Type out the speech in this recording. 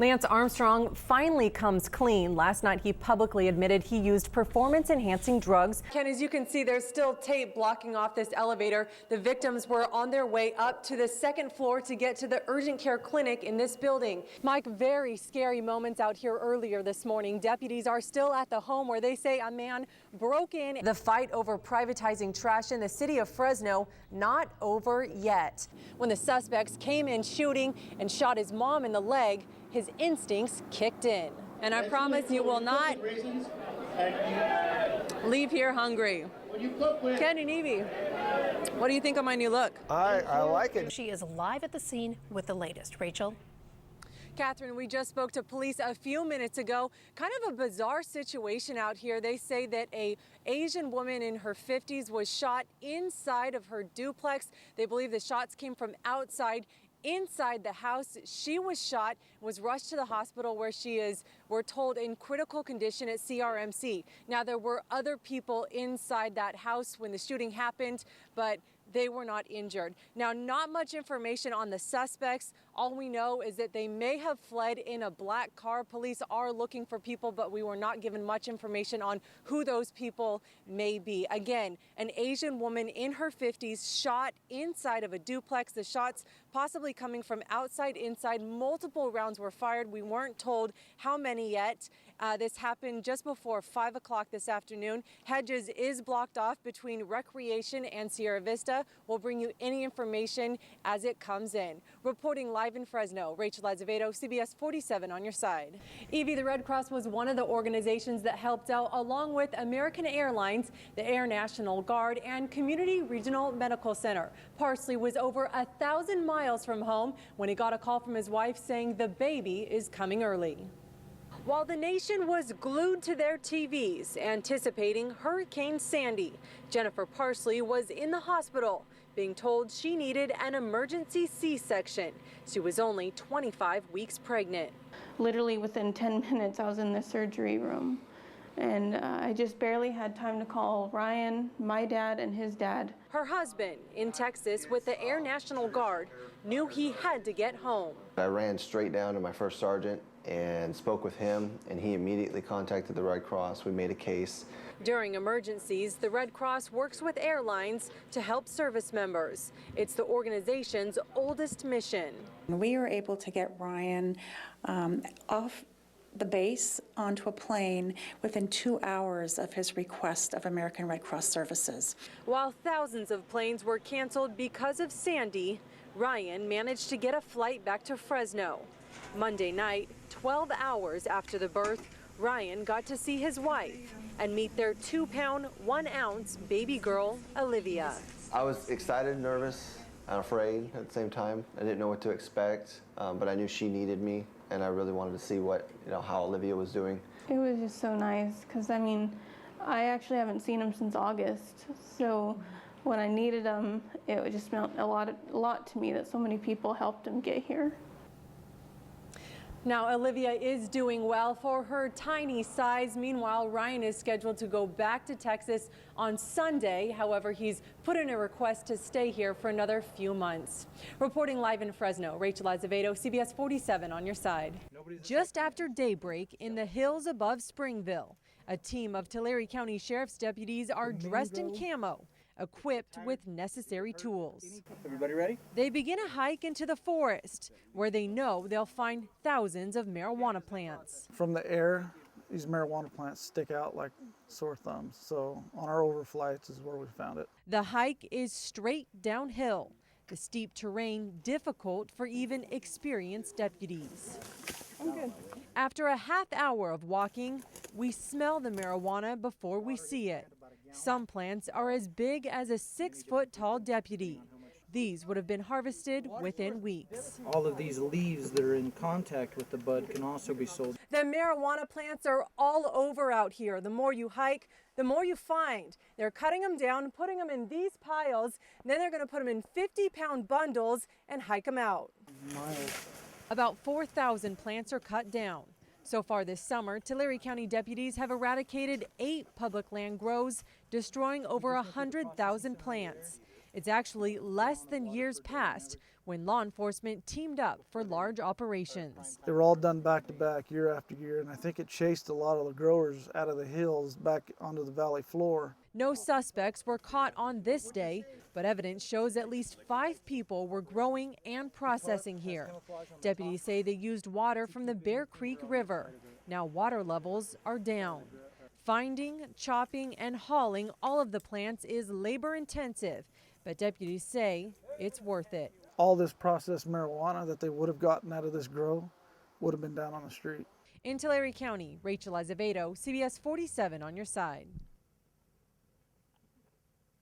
Lance Armstrong finally comes clean. Last night, he publicly admitted he used performance-enhancing drugs. Ken, as you can see, there's still tape blocking off this elevator. The victims were on their way up to the second floor to get to the urgent care clinic in this building. Mike, very scary moments out here earlier this morning. Deputies are still at the home where they say a man broke in. The fight over privatizing trash in the city of Fresno not over yet. When the suspects came in shooting and shot his mom in the leg, his instincts kicked in. And I promise you will not leave here hungry. Ken and Evie, what do you think of my new look? I like it. She is live at the scene with the latest. Rachel? Catherine, we just spoke to police a few minutes ago. Kind of a bizarre situation out here. They say that an Asian woman in her 50s was shot inside of her duplex. They believe the shots came from outside. Inside the house, she was shot, was rushed to the hospital where she is, we're told, in critical condition at CRMC. Now, there were other people inside that house when the shooting happened, but they were not injured. Now, not much information on the suspects. All we know is that they may have fled in a black car. Police are looking for people, but we were not given much information on who those people may be. Again, an Asian woman in her 50s shot inside of a duplex. The shots possibly coming from outside, inside. Multiple rounds were fired. We weren't told how many yet. This happened just before 5 o'clock this afternoon. Hedges is blocked off between Recreation and Sierra Vista. We'll bring you any information as it comes in. Reporting live in Fresno, RachelAzevedo, CBS 47 on your side. Evie, the Red Cross was one of the organizations that helped out along with American Airlines, the Air National Guard, and Community Regional Medical Center. Parsley was over 1,000 miles from home when he got a call from his wife saying the baby is coming early. While the nation was glued to their TVs anticipating Hurricane Sandy, Jennifer Parsley was in the hospital being told she needed an emergency C-section. She was only 25 weeks pregnant. Literally within 10 minutes I was in the surgery room, and I just barely had time to call Ryan, my dad, and his dad. Her husband in Texas with the Air National Guard knew he had to get home. I ran straight down to my first sergeant and spoke with him, and he immediately contacted the Red Cross. We made a case. During emergencies, the Red Cross works with airlines to help service members. It's the organization's oldest mission. We were able to get Ryan off the base onto a plane within 2 hours of his request of American Red Cross services. While thousands of planes were canceled because of Sandy, Ryan managed to get a flight back to Fresno. Monday night, 12 hours after the birth, Ryan got to see his wife and meet their 2-pound, 1-ounce baby girl, Olivia. I was excited, nervous, and afraid at the same time. I didn't know what to expect, but I knew she needed me, and I really wanted to see how Olivia was doing. It was just so nice because, I mean, I actually haven't seen him since August, so when I needed him, it just meant a lot to me that so many people helped him get here. Now, Olivia is doing well for her tiny size. Meanwhile, Ryan is scheduled to go back to Texas on Sunday. However, he's put in a request to stay here for another few months. Reporting live in Fresno, RachelAzevedo, CBS 47 on your side. Just after daybreak in the hills above Springville, a team of Tulare County Sheriff's deputies are dressed in camo, equipped with necessary tools. Everybody ready? They begin a hike into the forest where they know they'll find thousands of marijuana plants. From the air, these marijuana plants stick out like sore thumbs. So on our overflights is where we found it. The hike is straight downhill, the steep terrain difficult for even experienced deputies. I'm good. After a half hour of walking, we smell the marijuana before we see it. Some plants are as big as a 6-foot-tall deputy. These would have been harvested within weeks. All of these leaves that are in contact with the bud can also be sold. The marijuana plants are all over out here. The more you hike, the more you find. They're cutting them down, putting them in these piles, and then they're going to put them in 50-pound bundles and hike them out. About 4,000 plants are cut down. So far this summer, Tulare County deputies have eradicated 8 public land grows, destroying over 100,000 plants. It's actually less than years past when law enforcement teamed up for large operations. They were all done back to back year after year, and I think it chased a lot of the growers out of the hills back onto the valley floor. No suspects were caught on this day, but evidence shows at least 5 people were growing and processing here. Deputies say they used water from the Bear Creek River. Now water levels are down. Finding, chopping, and hauling all of the plants is labor intensive, but deputies say it's worth it. All this processed marijuana that they would have gotten out of this grow would have been down on the street. In Tulare County, Rachel Azevedo, CBS 47 on your side.